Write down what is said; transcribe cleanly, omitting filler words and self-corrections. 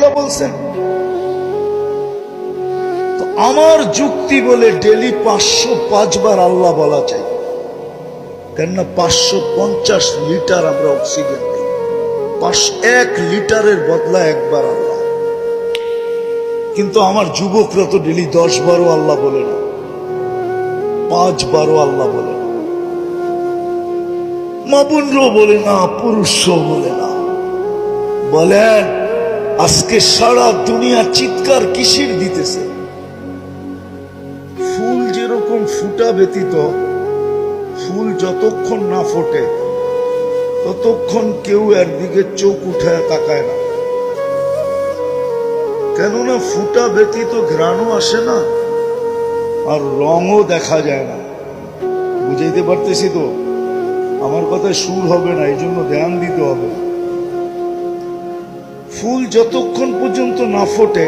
আল্লাহ বলছেন? তো আমার যুক্তি বলে ডেলি 505 বার আল্লাহ বলা চাই, কেননা 550 লিটার আমরা অক্সিজেন দিই। 1 লিটারের বদলা একবার আল্লাহ। কিন্তু আমার যুবকরা তো ডেলি 10 বারও আল্লাহ বলে না, 5 বারও আল্লাহ বলে না, মা বোনরাও বলে না, পুরুষও বলে না। বলেন আজকে সারা দুনিয়া চিৎকার কিসের দিতেছে? ফুল যেরকম ফুটা ব্যতীত, ফুল যতক্ষণ না ফোটে ততক্ষণ কেউ এর দিকে চোখ উঠায় তাকায় না, কেননা ফুটা ব্যতীত ঘ্রাণও আসে না আর রঙও দেখা যায় না। বুঝাইতে পারতেছি তো? আমার কথায় সুর হবে না, এই জন্য ধ্যান দিতে হবে। ফুল যতক্ষণ পর্যন্ত না ফোটে